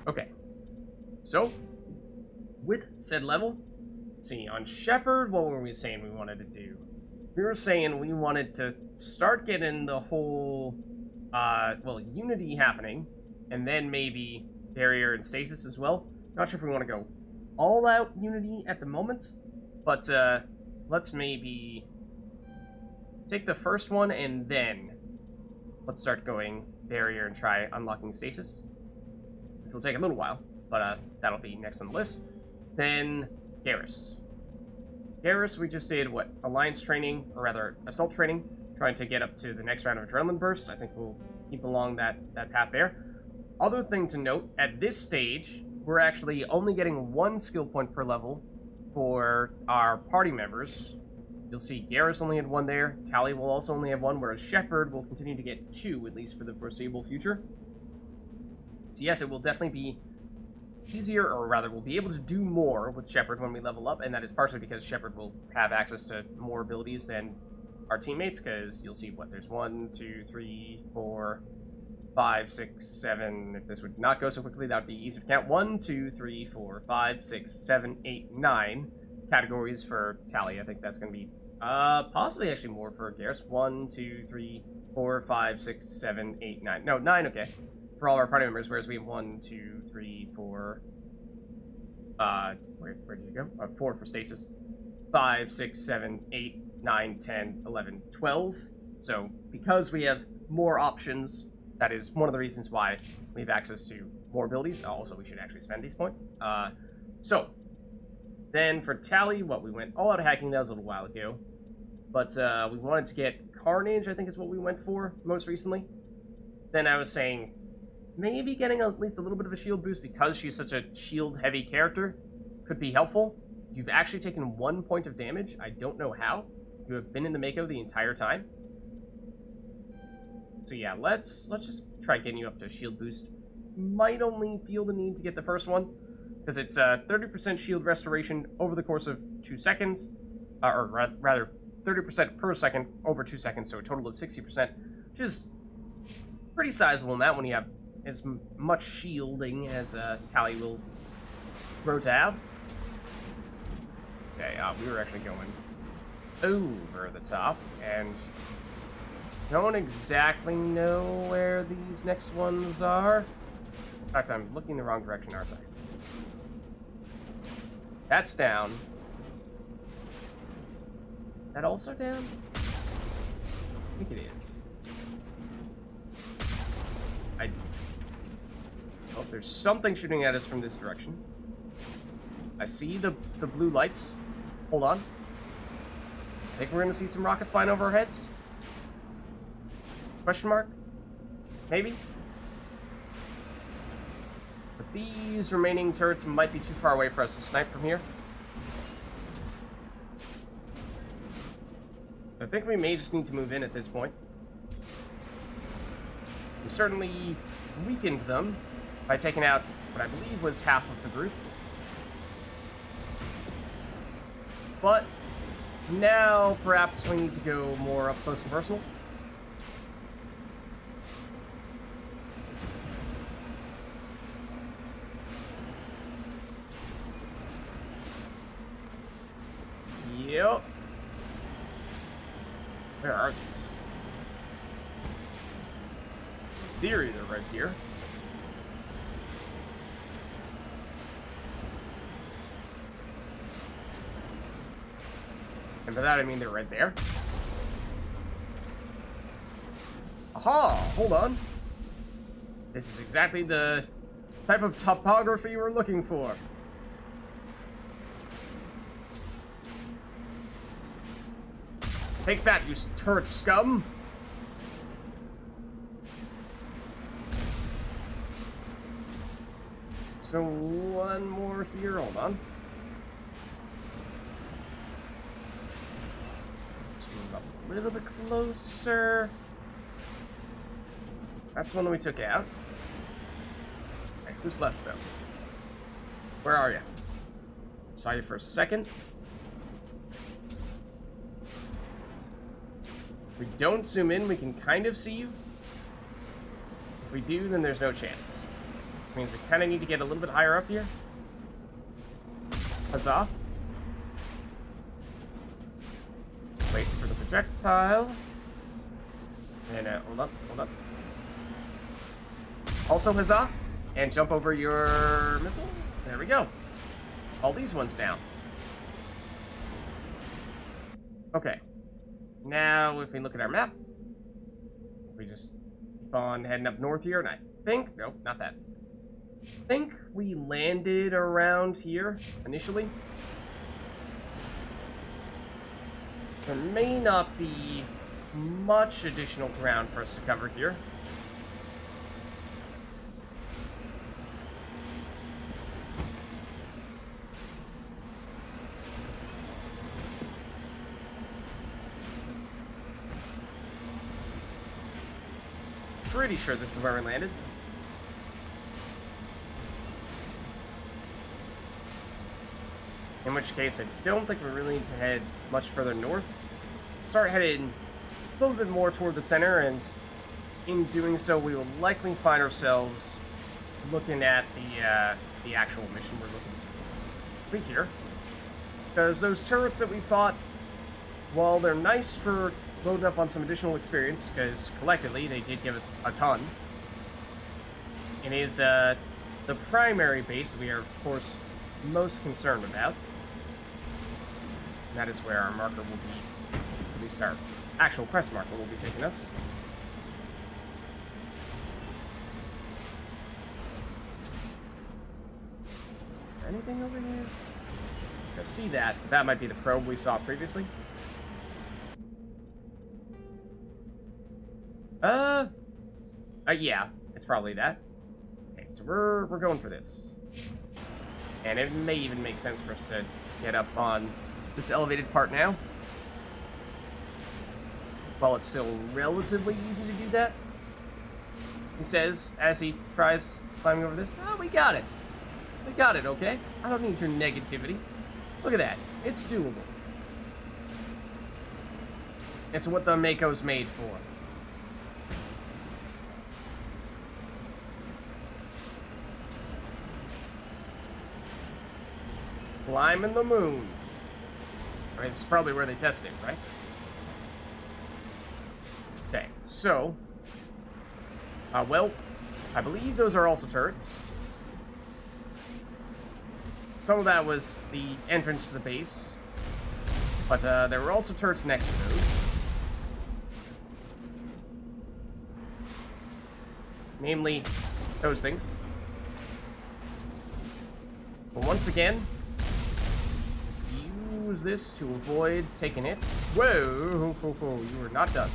Okay. So, with said level, let's see, on Shepard, what were we saying we wanted to do? We were saying we wanted to start getting the whole, well, Unity happening, and then maybe Barrier and Stasis as well. Not sure if we want to go all out Unity at the moment, but let's maybe take the first one and then let's start going Barrier and try unlocking Stasis, which will take a little while, but that'll be next on the list. Then Garrus. Garrus, we just did, what, Alliance training, or rather, Assault training, trying to get up to the next round of Adrenaline Burst. I think we'll keep along that path there. Other thing to note, at this stage, we're actually only getting 1 skill point per level for our party members. You'll see Garrus only had 1 there, Tally will also only have 1, whereas Shepard will continue to get 2, at least for the foreseeable future. So yes, it will definitely be easier, or rather, we'll be able to do more with Shepard when we level up, and that is partially because Shepard will have access to more abilities than our teammates, because you'll see, what, there's 1, 2, 3, 4, 5, 6, 7. If this would not go so quickly, that would be easier to count. 1, 2, 3, 4, 5, 6, 7, 8, 9 categories for Tally. I think that's going to be possibly actually more for Garrus. 1, 2, 3, 4, 5, 6, 7, 8, 9. No, 9, okay. For all our party members, whereas we have 1, 2, 3, 4. Where did you go? 4 for Stasis. 5, 6, 7, 8, 9, 10, 11, 12. So, because we have more options, that is one of the reasons why we have access to more abilities. Also, we should actually spend these points. So, then for Tally, what, we went all out hacking, that was a little while ago. But we wanted to get Carnage, I think is what we went for most recently. Then I was saying, maybe getting at least a little bit of a shield boost because she's such a shield-heavy character could be helpful. You've actually taken 1 point of damage. I don't know how. You have been in the Mako the entire time. So yeah, let's just try getting you up to a shield boost. Might only feel the need to get the first one, because it's 30% shield restoration over the course of 2 seconds, or rather 30% per second over 2 seconds, so a total of 60%, which is pretty sizable amount when you have as much shielding as Tally will grow to have. Okay, we were actually going over the top, and don't exactly know where these next ones are. In fact, I'm looking the wrong direction, aren't I? That's down. That also down? I think it is. Oh, there's something shooting at us from this direction. I see the blue lights. Hold on. I think we're going to see some rockets flying over our heads. Question mark? Maybe? But these remaining turrets might be too far away for us to snipe from here. I think we may just need to move in at this point. We certainly weakened them by taking out what I believe was half of the group. But now perhaps we need to go more up close and personal. Yep. Where are these? In theory, they're right here. And by that I mean they're right there. Aha! Hold on. This is exactly the type of topography we're looking for. Take that, you turret scum! So one more here, hold on. Just move up a little bit closer. That's the one that we took out. Okay, who's left though? Where are you? Saw you for a second. If we don't zoom in, we can kind of see you. If we do, then there's no chance. Means we kind of need to get a little bit higher up here. Huzzah. Wait for the projectile. And hold up, hold up. Also huzzah. And jump over your missile. There we go. All these ones down. Okay. Now, if we look at our map, we just keep on heading up north here, and I think, nope, not that. I think we landed around here initially. There may not be much additional ground for us to cover here. Pretty sure this is where we landed. In which case, I don't think we really need to head much further north. Start heading a little bit more toward the center, and in doing so, we will likely find ourselves looking at the actual mission we're looking to complete here. Because those turrets that we fought, while they're nice for loading up on some additional experience, because collectively they did give us a ton, it is the primary base we are, of course, most concerned about. And that is where our marker will be, at least our actual quest marker will be taking us. Anything over here? I see that. That might be the probe we saw previously. Yeah, it's probably that. Okay, so we're going for this. And it may even make sense for us to get up on this elevated part now. While it's still relatively easy to do that. He says, as he tries climbing over this, oh, we got it. We got it, okay? I don't need your negativity. Look at that. It's doable. It's what the Mako's made for. Climbing the moon. I mean, it's probably where they tested it, right? Okay, so... well, I believe those are also turrets. Some of that was the entrance to the base. But there were also turrets next to those. Namely, those things. But once again, just use this to avoid taking hits. Whoa, you were not done.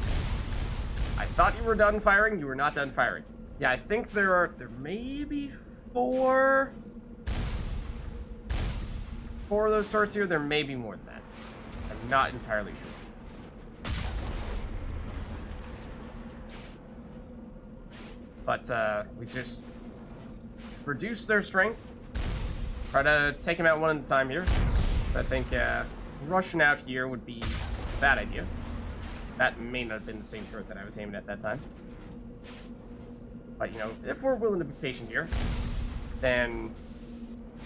I thought you were done firing, you were not done firing. Yeah, I think there may be four of those turrets here. There may be more than that. I'm not entirely sure. But we just reduce their strength. Try to take them out one at a time here. So I think rushing out here would be a bad idea. That may not have been the same turret that I was aiming at that time. But, you know, if we're willing to be patient here, then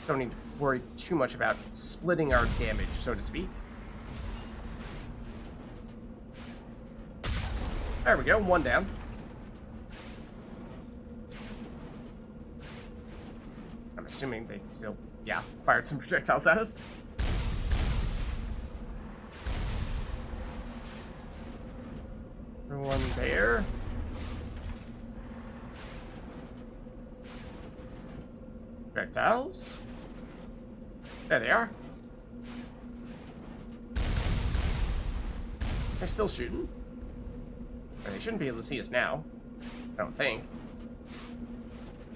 don't need to worry too much about splitting our damage, so to speak. There we go, one down. I'm assuming they still, yeah, fired some projectiles at us. One there. Projectiles. There they are. They're still shooting. They shouldn't be able to see us now. I don't think.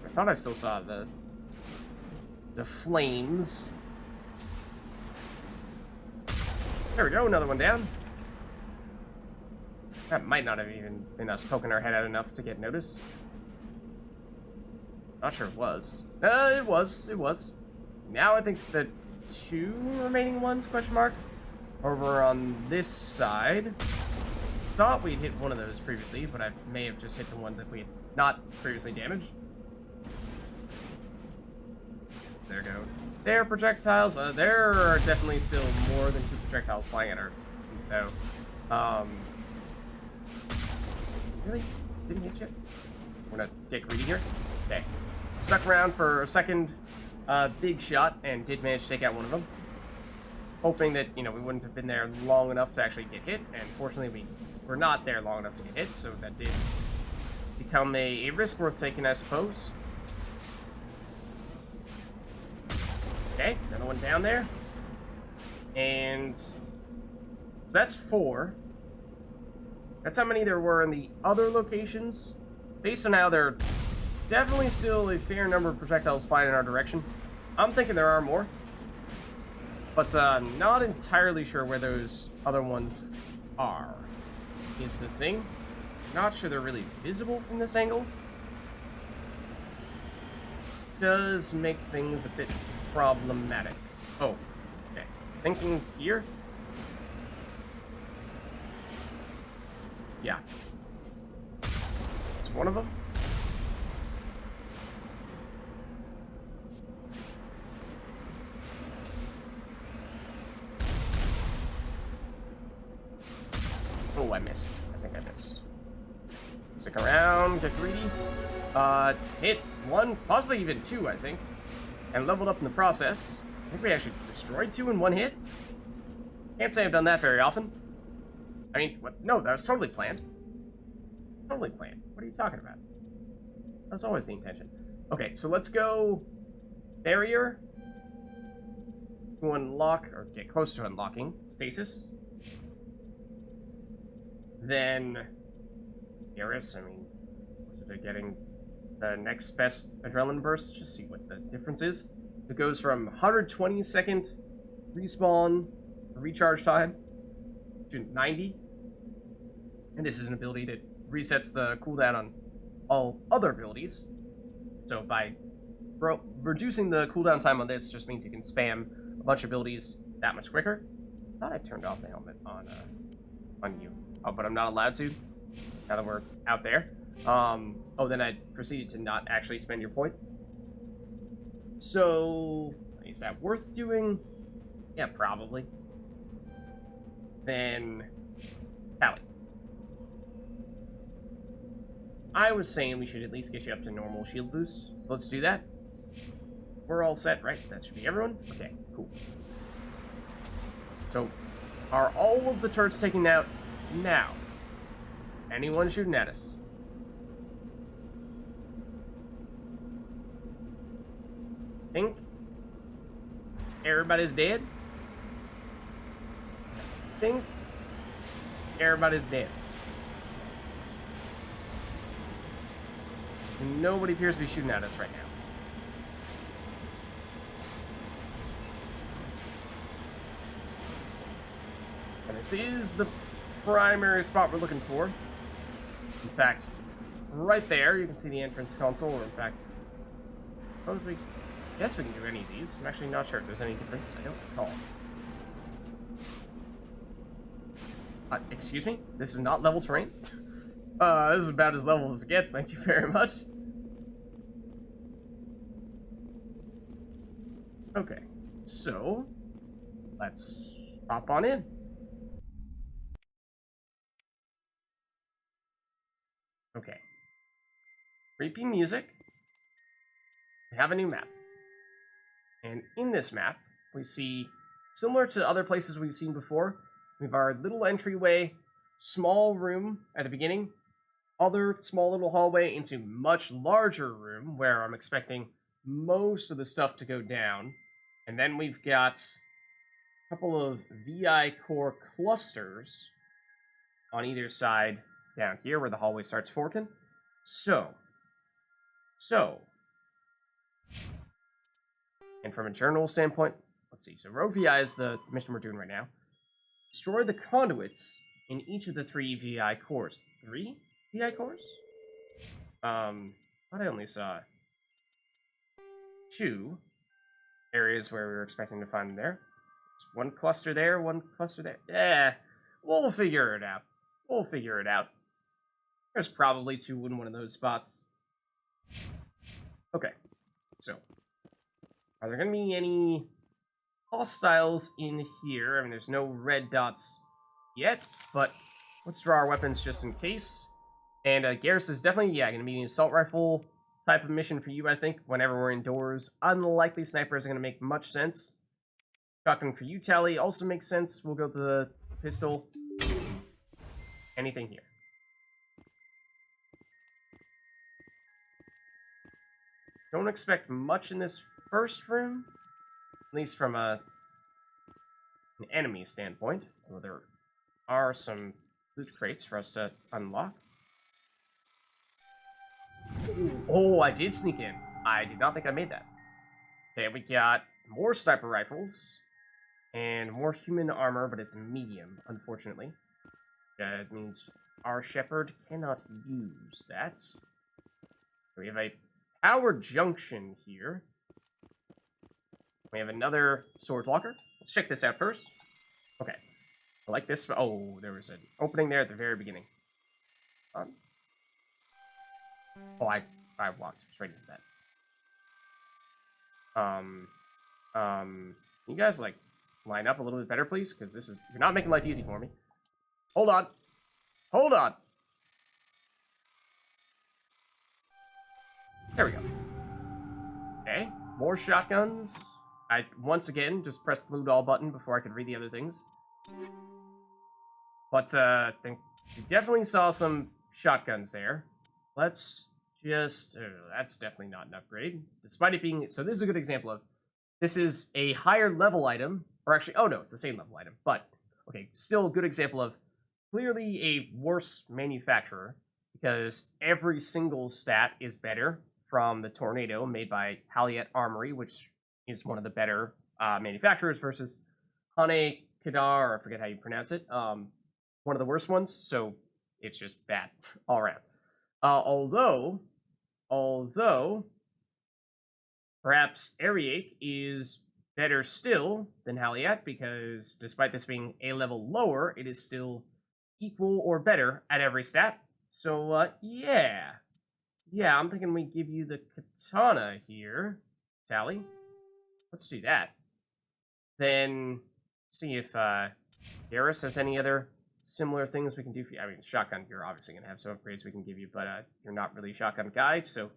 I thought I still saw the flames. There we go, another one down. That might not have even been us poking our head out enough to get noticed. Not sure it was. It was. Now I think the two remaining ones, question mark, over on this side. Thought we'd hit one of those previously, but I may have just hit the one that we had not previously damaged. There go. There are projectiles. There are definitely still more than 2 projectiles flying at us. So, really? Didn't hit you? We're gonna get greedy here. Okay. Stuck around for a second big shot and did manage to take out one of them. Hoping that, you know, we wouldn't have been there long enough to actually get hit. And fortunately, we were not there long enough to get hit. So that did become a risk worth taking, I suppose. Okay, another one down there. And so that's 4. That's how many there were in the other locations. Based on how there are definitely still a fair number of projectiles flying in our direction. I'm thinking there are more. But not entirely sure where those other ones are, is the thing. Not sure they're really visible from this angle. Does make things a bit problematic. Oh, okay. Thinking here? Yeah. It's one of them. Oh, I missed. I think I missed. Stick around, get greedy. Hit 1, possibly even 2, I think. And leveled up in the process. I think we actually destroyed 2 in 1 hit. Can't say I've done that very often. I mean, what? No, that was totally planned. Totally planned. What are you talking about? That was always the intention. Okay, so let's go barrier to unlock, or get close to unlocking stasis. Then Garrus, I mean, they're getting the next best adrenaline burst. Just see what the difference is. So it goes from 120-second respawn recharge time to 90. And this is an ability that resets the cooldown on all other abilities. So by reducing the cooldown time on this, just means you can spam a bunch of abilities that much quicker. I thought I turned off the helmet on you. Oh, but I'm not allowed to, now that we're out there. Oh, then I proceeded to not actually spend your point. So, is that worth doing? Yeah, probably. Then, Tally. I was saying we should at least get you up to normal shield boost, so let's do that. We're all set, right? That should be everyone? Okay, cool. So, are all of the turrets taken out now? Anyone shooting at us? Think everybody's dead? Think everybody's dead. So nobody appears to be shooting at us right now. And this is the primary spot we're looking for. In fact, right there, you can see the entrance console, or in fact, suppose we... Yes, we can do any of these. I'm actually not sure if there's any difference. I don't recall. Excuse me? This is not level terrain? This is about as level as it gets, thank you very much. Okay, so let's hop on in. Okay. Creepy music. We have a new map. And in this map, we see, similar to other places we've seen before, we have our little entryway, small room at the beginning, other small little hallway into much larger room where I'm expecting most of the stuff to go down. And then we've got a couple of VI core clusters on either side down here where the hallway starts forking. So. And from a journal standpoint, let's see. So row VI is the mission we're doing right now. Destroy the conduits in each of the 3 VI cores. 3 VI cores? I thought I only saw 2 areas where we were expecting to find them there. There's one cluster there, one cluster there. Yeah, we'll figure it out. We'll figure it out. There's probably 2 in one of those spots. Okay, so Are there going to be any hostiles in here? I mean, there's no red dots yet, but let's draw our weapons just in case. And Garrus is definitely, yeah, going to be an assault rifle type of mission for you, I think, whenever we're indoors. Unlikely snipers are going to make much sense. Shotgun for you, Tally, also makes sense. We'll go to the pistol. Anything here? Don't expect much in this first room, at least from an enemy standpoint. Although there are some loot crates for us to unlock. Oh, I did sneak in. I did not think I made that. Okay, we got more sniper rifles and more human armor, but it's medium, unfortunately. That means our Shepard cannot use that. We have a power junction here. We have another swords locker. Let's check this out first. Okay. I like this. Oh, there was an opening there at the very beginning. Oh, I walked straight into that. You guys, like, line up a little bit better, please? Because this is... You're not making life easy for me. Hold on. Hold on. There we go. Okay. More shotguns. I, once again, just pressed the loot all button before I could read the other things. But, we definitely saw some shotguns there. Let's just... that's definitely not an upgrade. Despite it being... So this is a good example of... This is a higher level item. Or actually... Oh, no, it's the same level item. But, okay, still a good example of clearly a worse manufacturer. Because every single stat is better from the Tornado made by Haliet Armory, which is one of the better manufacturers, versus Hane Kadar, or I forget how you pronounce it. One of the worst ones, so it's just bad all around. Although, perhaps Ariake is better still than Haliet, because despite this being a level lower, it is still equal or better at every stat. So, yeah. Yeah, I'm thinking we give you the katana here, Tally. Let's do that. Then, see if Garrus has any other similar things we can do for you. I mean, shotgun, you're obviously going to have some upgrades we can give you, but you're not really a shotgun guy, so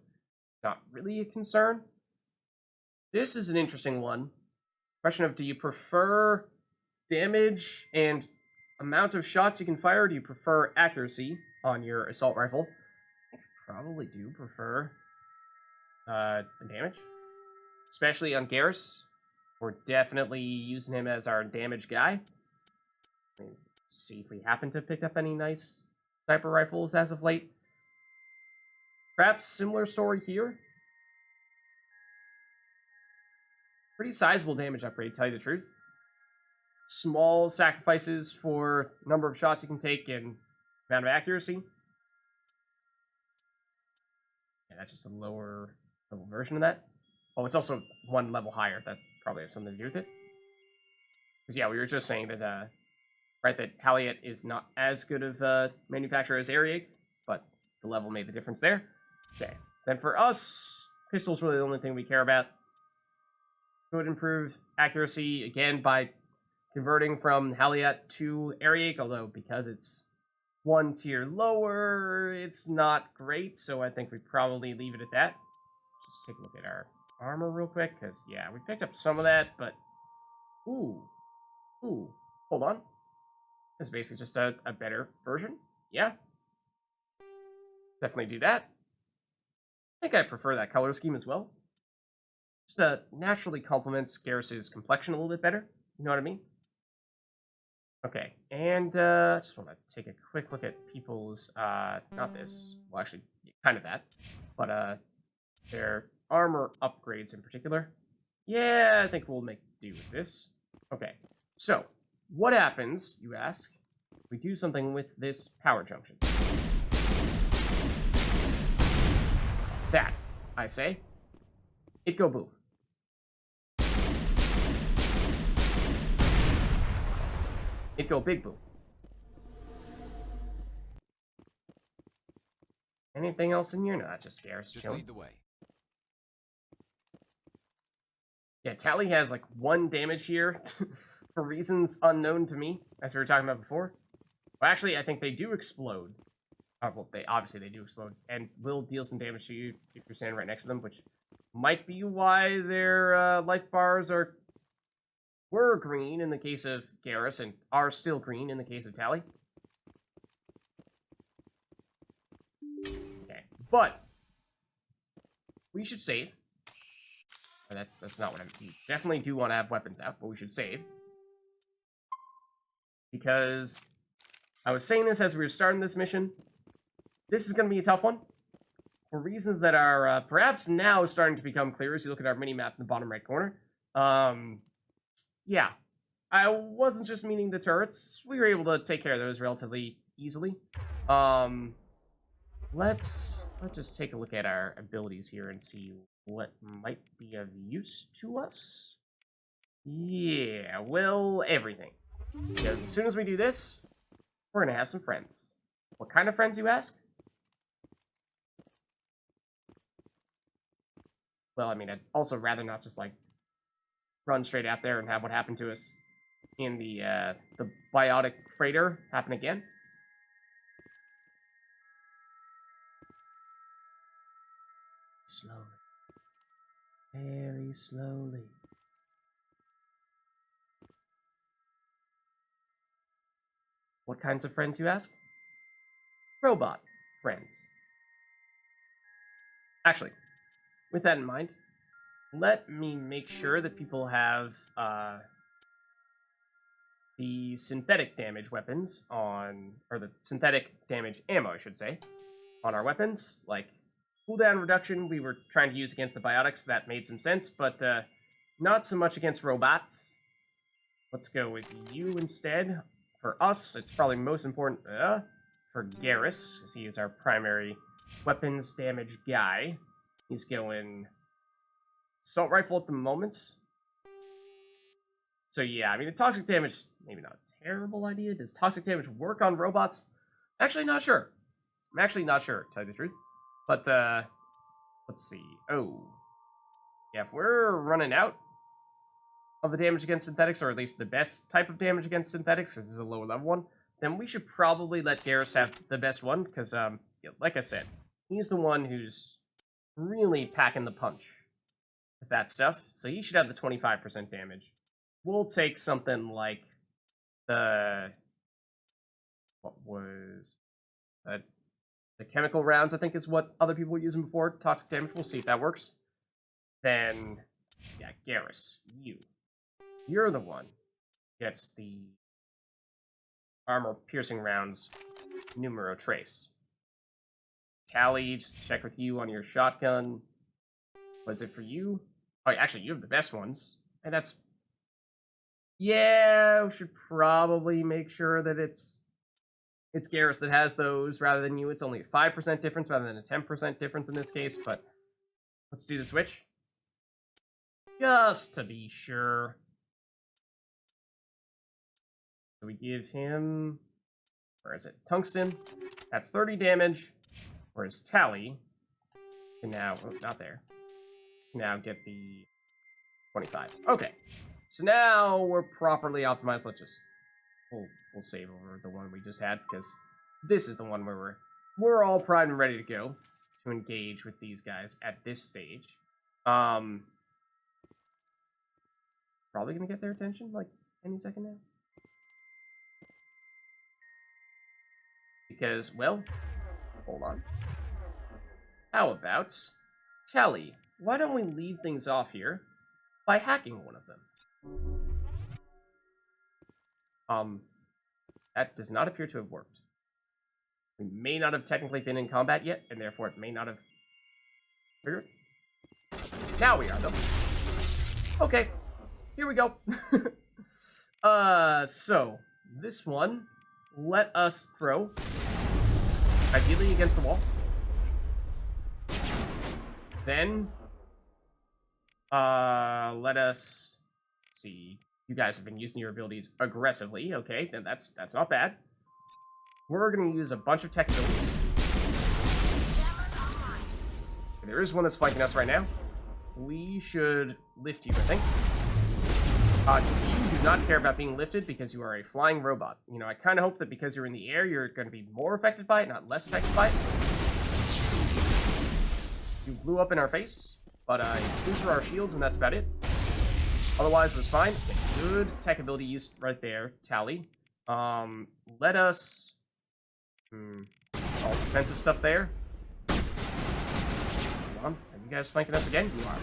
not really a concern. This is an interesting one. Question of, do you prefer damage and amount of shots you can fire, or do you prefer accuracy on your assault rifle? I probably do prefer the damage, especially on Garrus. We're definitely using him as our damage guy. I mean, see if we happen to pick up any nice sniper rifles as of late. Perhaps similar story here. Pretty sizable damage upgrade, to tell you the truth. Small sacrifices for number of shots you can take and amount of accuracy. Yeah, that's just a lower level version of that. Oh, it's also one level higher. That probably has something to do with it. Because, yeah, we were just saying that, right, that Haliet is not as good of a manufacturer as Ariake, but the level made the difference there. Okay. Then for us, pistol's really the only thing we care about. Could improve accuracy, again, by converting from Haliet to Ariake, although because it's one tier lower, it's not great, so I think we probably leave it at that. Just take a look at our armor real quick, because, yeah, we picked up some of that, but... Ooh, hold on. It's basically just a better version. Yeah. Definitely do that. I think I prefer that color scheme as well. Just naturally complements Garrus's complexion a little bit better. You know what I mean? Okay, and I just want to take a quick look at people's, not this, well actually, kind of that, but their armor upgrades in particular. Yeah, I think we'll make do with this. Okay, so, what happens, you ask, if we do something with this power junction? That, I say, it go boom. It go big boom. Anything else in here? No, that's just Garrus. Just lead the way. Yeah, Tally has like 1 damage here for reasons unknown to me, as we were talking about before. Well, actually, I think they do explode. Well, obviously they do explode, and will deal some damage to you if you're standing right next to them, which might be why their life bars were green in the case of Garrus, and are still green in the case of Tally. Okay, but we should save. That's not what I mean. We definitely do want to have weapons out, but we should save. Because I was saying this as we were starting this mission. This is going to be a tough one. For reasons that are perhaps now starting to become clear as you look at our mini-map in the bottom right corner. Yeah. I wasn't just meaning the turrets. We were able to take care of those relatively easily. Let's just take a look at our abilities here and see what might be of use to us. Yeah, well, everything. Because as soon as we do this, we're going to have some friends. What kind of friends, you ask? Well, I mean, I'd also rather not just, like, run straight out there and have what happened to us in the biotic freighter happen again. Slowly. Very slowly. What kinds of friends, you ask? Robot friends. Actually, with that in mind, let me make sure that people have the synthetic damage weapons on, or the synthetic damage ammo, I should say, on our weapons. Like, cooldown reduction we were trying to use against the biotics, that made some sense, but not so much against robots. Let's go with you instead. For us, it's probably most important for Garrus, because he is our primary weapons damage guy. He's going assault rifle at the moment. So yeah, I mean, the toxic damage, maybe not a terrible idea. Does toxic damage work on robots? Actually not sure. I'm actually not sure, to tell you the truth. But, let's see. Oh. Yeah, if we're running out of the damage against synthetics, or at least the best type of damage against synthetics, because this is a lower level one, then we should probably let Garrus have the best one, because, yeah, like I said, he's the one who's really packing the punch with that stuff, so he should have the 25% damage. We'll take something like the chemical rounds, I think is what other people were using before, toxic damage. We'll see if that works. Then, yeah, Garrus, you're the one who gets the armor-piercing rounds numero trace. Tally, just to check with you on your shotgun. Was it for you? Oh, actually, you have the best ones. And that's... Yeah, we should probably make sure that it's Garrus that has those rather than you. It's only a 5% difference rather than a 10% difference in this case, but let's do the switch. Just to be sure. So we give him... Where is it? Tungsten. That's 30 damage. Whereas Tally can now... Oh, not there. Now get the 25. Okay. So now we're properly optimized. Let's just... We'll save over the one we just had, because this is the one where we're all primed and ready to go to engage with these guys at this stage. Probably gonna get their attention, like, any second now. Because, well, hold on. How about Tally? Why don't we leave things off here by hacking one of them? That does not appear to have worked. We may not have technically been in combat yet, and therefore it may not have triggered. Now we are, though. Okay, here we go. So, this one, let us throw, ideally against the wall. Then, let us, see, you guys have been using your abilities aggressively. Okay, then that's not bad. We're going to use a bunch of tech abilities. There is one that's flanking us right now. we should lift you, I think. You do not care about being lifted because you are a flying robot. You know, I kind of hope that because you're in the air, you're going to be more affected by it, not less affected by it. You blew up in our face, but you flew through our shields, and that's about it. Otherwise, it was fine. Good tech ability use right there, Tally. Let us... all defensive stuff there. Come on, are you guys flanking us again? You are.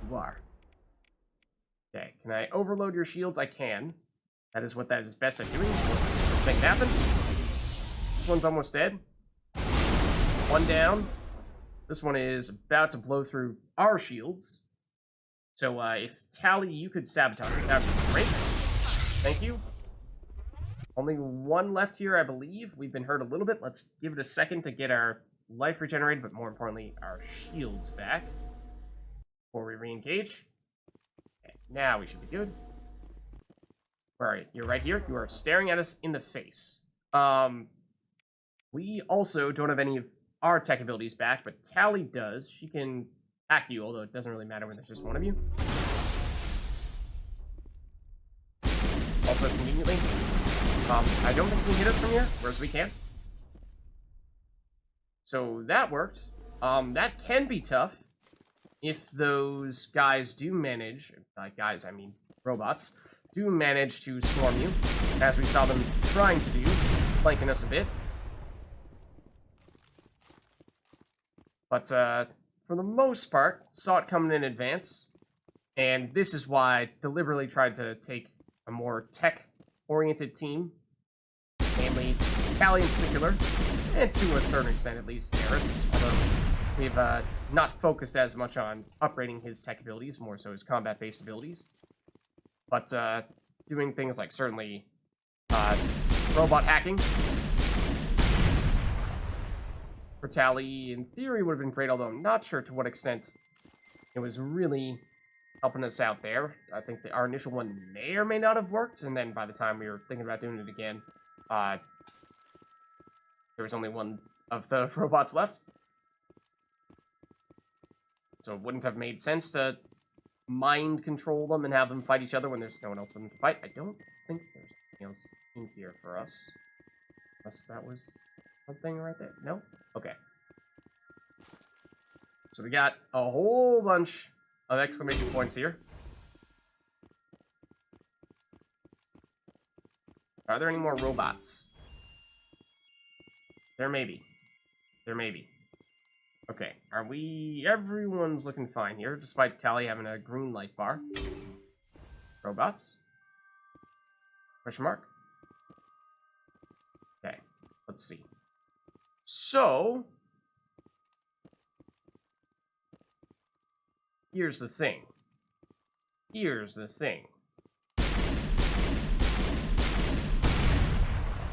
You are. Okay, can I overload your shields? I can. That is what that is best at doing, so let's make it happen. This one's almost dead. One down. This one is about to blow through our shields. So, if Tally, you could sabotage it, that would be great. Thank you. Only one left here, I believe. We've been hurt a little bit. Let's give it a second to get our life regenerated, but more importantly, our shields back before we re-engage. Okay, now we should be good. Where are you? You're right here. You are staring at us in the face. We also don't have any of our tech abilities back, but Tally does. She can hack you, although it doesn't really matter when there's just one of you. Also, conveniently, I don't think he can hit us from here, whereas we can. So that worked. That can be tough if those guys do manage, guys, I mean robots, do manage to swarm you, as we saw them trying to do, flanking us a bit. But, for the most part, saw it coming in advance, and this is why I deliberately tried to take a more tech-oriented team, namely Tally in particular, and to a certain extent at least Eris, although we've not focused as much on upgrading his tech abilities, more so his combat-based abilities. But doing things like certainly robot hacking for Tally, in theory, would have been great, although I'm not sure to what extent it was really helping us out there. I think that our initial one may or may not have worked, and then by the time we were thinking about doing it again, there was only one of the robots left. So it wouldn't have made sense to mind control them and have them fight each other when there's no one else for them to fight. I don't think there's anything else in here for us. Unless that was something right there. No? Okay. So we got a whole bunch of exclamation points here. Are there any more robots? There may be. There may be. Okay, are we... Everyone's looking fine here, despite Tally having a green life bar. Robots? Question mark? Okay, let's see. So... Here's the thing. Here's the thing.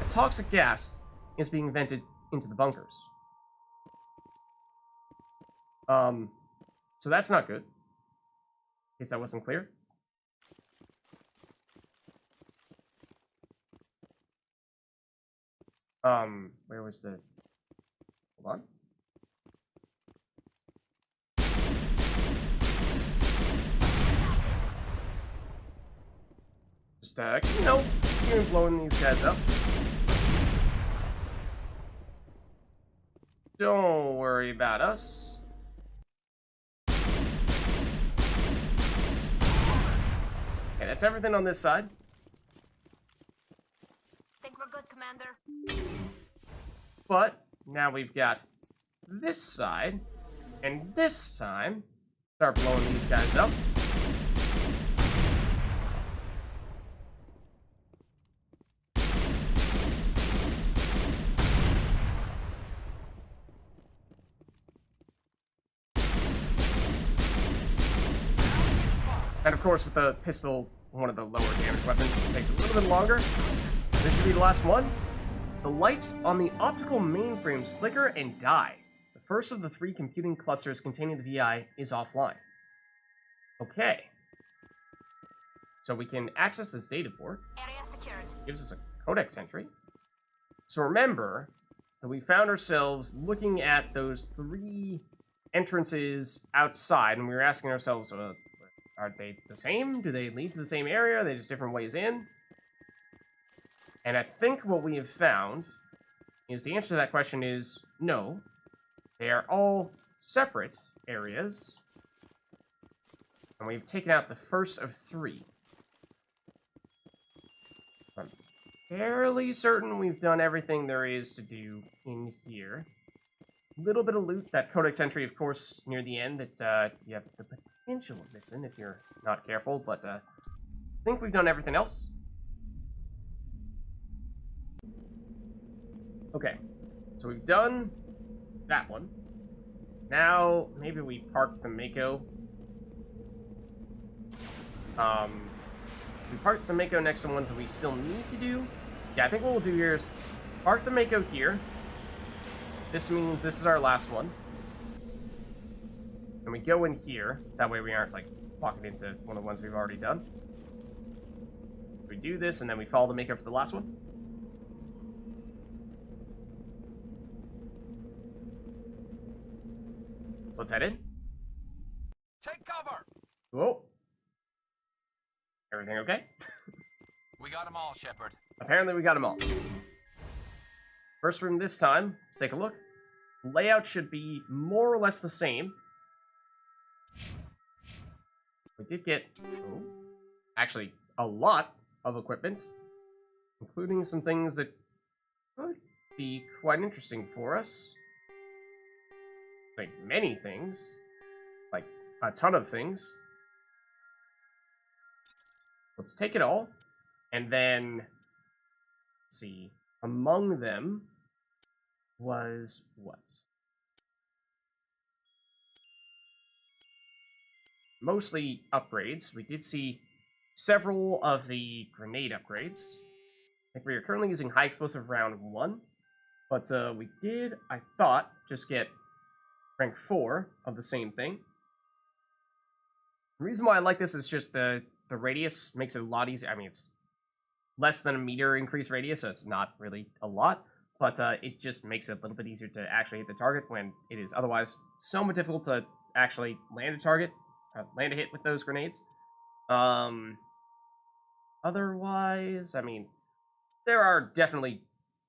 A toxic gas is being vented into the bunkers. So that's not good. In case that wasn't clear. Where was the... Hold on. Just, you know, continue blowing these guys up. Don't worry about us. Okay, that's everything on this side. Think we're good, Commander. But now we've got this side, and this time, start blowing these guys up. And of course, with the pistol, one of the lower damage weapons, this takes a little bit longer. This should be the last one. The lights on the optical mainframes flicker and die. The first of the 3 computing clusters containing the VI is offline. Okay. So we can access this data port. Area secured. Gives us a codex entry. So remember that we found ourselves looking at those 3 entrances outside, and we were asking ourselves, are they the same? Do they lead to the same area? Are they just different ways in? And I think what we have found is the answer to that question is no. They are all separate areas. And we've taken out the first of 3. I'm fairly certain we've done everything there is to do in here. Little bit of loot. That codex entry, of course, near the end, it's, you have the potential of missing if you're not careful, but, I think we've done everything else. Okay, so we've done that one. Now, maybe we park the Mako. We park the Mako next to ones that we still need to do. Yeah, I think what we'll do here is park the Mako here. This means this is our last one. And we go in here. That way we aren't, like, walking into one of the ones we've already done. We do this, and then we follow the Mako for the last one. So let's head in. Take cover! Whoa. Everything okay? We got them all, Shepard. Apparently we got them all. First room this time, let's take a look. Layout should be more or less the same. We did get, actually, a lot of equipment, including some things that could be quite interesting for us. Like, many things. Like, a ton of things. Let's take it all, and then, let's see, among them was what? Mostly upgrades. We did see several of the grenade upgrades. I think we are currently using high explosive round 1, but we did, I thought, just get rank 4 of the same thing. The reason why I like this is just the radius makes it a lot easier. I mean, it's less than a meter increased radius, so it's not really a lot, but it just makes it a little bit easier to actually hit the target when it is otherwise somewhat difficult to actually land a target, land a hit with those grenades. Otherwise, I mean, there are definitely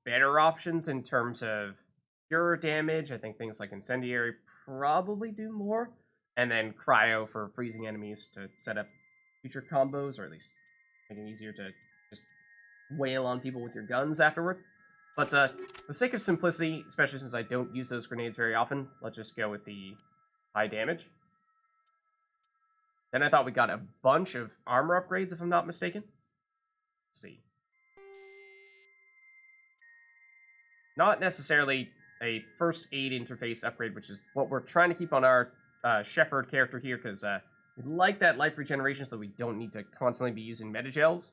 better options in terms of pure damage. I think things like Incendiary probably do more, and then Cryo for freezing enemies to set up future combos, or at least make it easier to just wail on people with your guns afterward. But for the sake of simplicity, especially since I don't use those grenades very often, let's just go with the high damage. Then I thought we got a bunch of armor upgrades, if I'm not mistaken. Let's see. Not necessarily a first aid interface upgrade, which is what we're trying to keep on our Shepard character here, because we like that life regeneration so that we don't need to constantly be using metagels.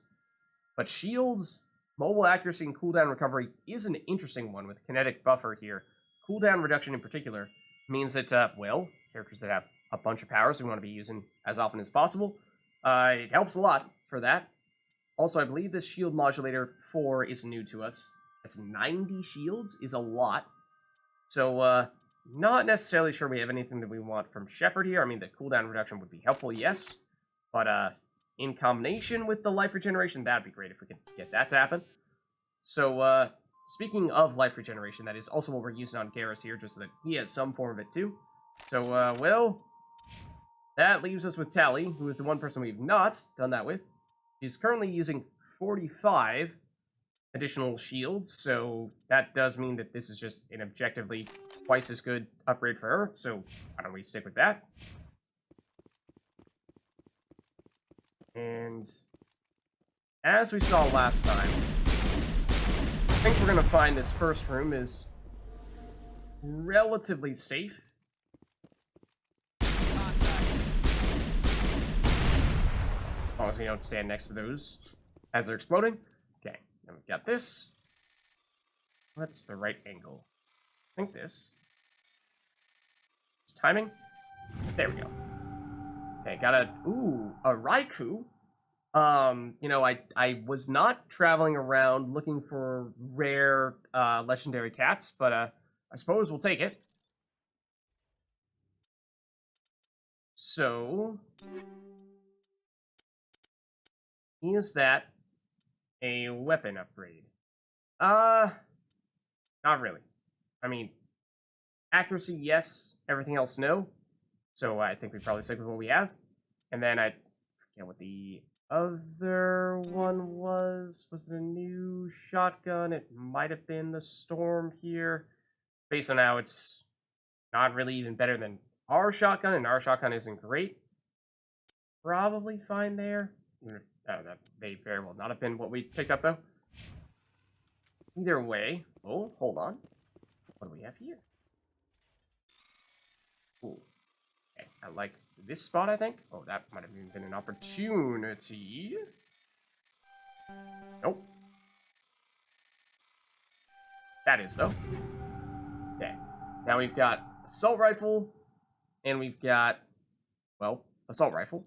But shields, mobile accuracy, and cooldown recovery is an interesting one with kinetic buffer here. Cooldown reduction in particular means that, well, characters that have a bunch of powers we want to be using as often as possible. It helps a lot for that. Also, I believe this shield modulator 4 is new to us. That's 90 shields is a lot. So, not necessarily sure we have anything that we want from Shepard here. I mean, the cooldown reduction would be helpful, yes. But, in combination with the life regeneration, that'd be great if we could get that to happen. So, speaking of life regeneration, that is also what we're using on Garrus here, just so that he has some form of it too. So, well, that leaves us with Tally, who is the one person we've not done that with. She's currently using 45 additional shields, so that does mean that this is just an objectively twice as good upgrade for her, so why don't we stick with that? And as we saw last time, I think we're going to find this first room is relatively safe. As long as we don't stand next to those as they're exploding. Okay, then we've got this. What's the right angle? I think this. It's timing. There we go. Okay, got a Raikou. You know, I was not traveling around looking for rare legendary cats, but I suppose we'll take it. So, is that a weapon upgrade? Not really. I mean, accuracy, yes. Everything else, no. So I think we probably stick with what we have. And then I forget what the other one was. Was it a new shotgun? It might have been the Storm here. Based on how it's not really even better than our shotgun, and our shotgun isn't great. Probably fine there. That may very well not have been what we picked up, though. Either way. Oh, hold on. What do we have here? Ooh. Okay, I like this spot, I think. Oh, that might have even been an opportunity. Nope. That is, though. Okay. Now we've got assault rifle, and we've got, well, assault rifle.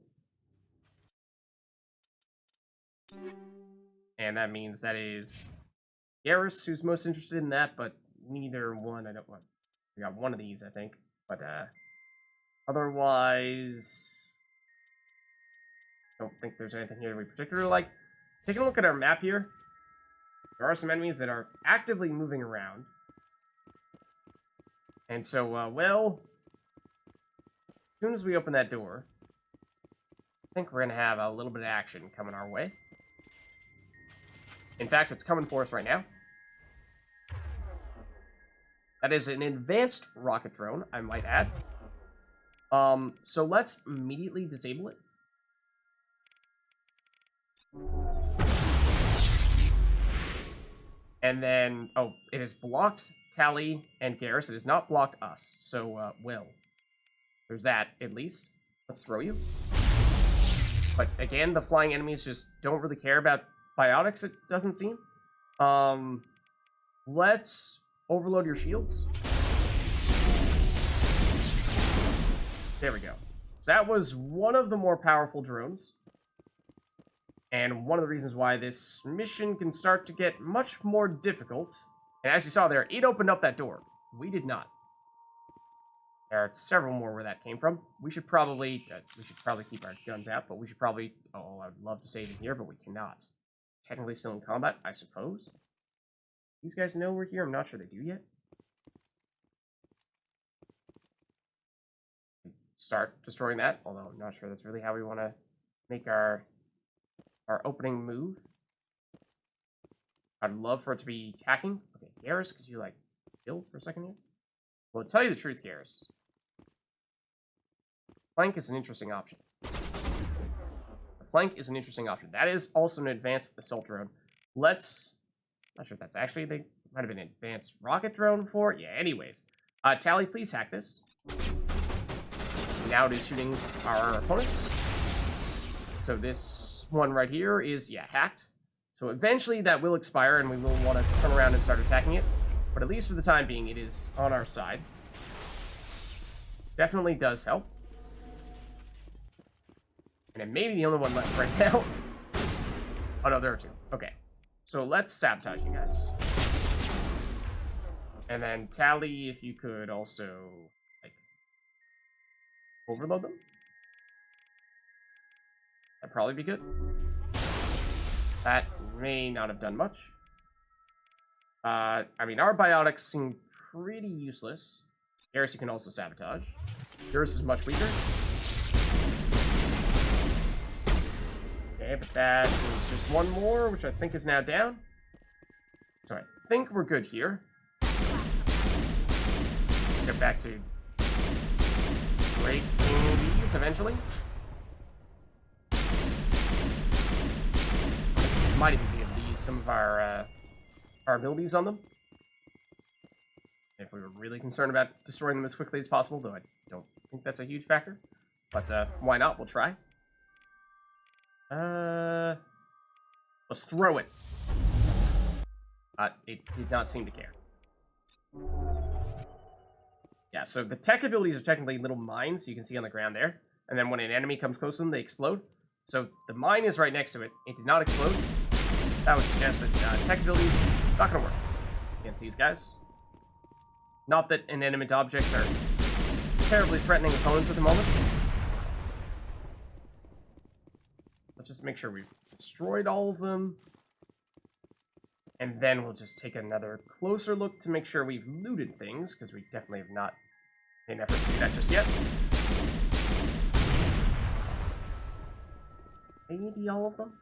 And that means that is Garrus who's most interested in that, but neither one, I don't want. We got one of these, I think. But, otherwise, don't think there's anything here we particularly like. Taking a look at our map here, there are some enemies that are actively moving around. And so, well, as soon as we open that door, I think we're going to have a little bit of action coming our way. In fact, it's coming for us right now. That is an advanced rocket drone, I might add. So let's immediately disable it. And then, oh, it has blocked Tally and Garrus. It has not blocked us. So, well, there's that, at least. Let's throw you. But again, the flying enemies just don't really care about biotics, it doesn't seem. Let's overload your shields. There we go. So that was one of the more powerful drones. And one of the reasons why this mission can start to get much more difficult. And as you saw there, it opened up that door. We did not. There are several more where that came from. We should probably keep our guns out, but we should probably... Oh, I'd love to save it here, but we cannot. Technically still in combat, I suppose. These guys know we're here? I'm not sure they do yet. Start destroying that, although I'm not sure that's really how we want to make our opening move. I'd love for it to be hacking. Okay, Garrus, could you, like, kill for a second here? Well, to tell you the truth, Garrus, flank is an interesting option. Flank is an interesting option. That is also an advanced assault drone. Let's... Not sure if that's actually... They might have been an advanced rocket drone before. Yeah, anyways. Tally, please hack this. Now it is shooting our opponents. So this one right here is, yeah, hacked. So eventually that will expire and we will want to turn around and start attacking it. But at least for the time being, it is on our side. Definitely does help. And it may be the only one left right now. Oh no, there are two. Okay. So let's sabotage you guys. And then Tally, if you could also, like, overload them. That'd probably be good. That may not have done much. I mean, our biotics seem pretty useless. Garrus, you can also sabotage. Yours is much weaker. Okay, but that is just one more, which I think is now down. So I think we're good here. Let's get back to breaking these eventually. Might even be able to use some of our abilities on them. If we were really concerned about destroying them as quickly as possible, though I don't think that's a huge factor. But why not? We'll try. Let's throw it. It did not seem to care. Yeah, so the tech abilities are technically little mines you can see on the ground there. And then when an enemy comes close to them, they explode. So the mine is right next to it. It did not explode. That would suggest that tech abilities not going to work against these guys. Not that inanimate objects are terribly threatening opponents at the moment. just make sure we've destroyed all of them. And then we'll just take another closer look to make sure we've looted things, because we definitely have not made an effort to do that just yet. Maybe all of them?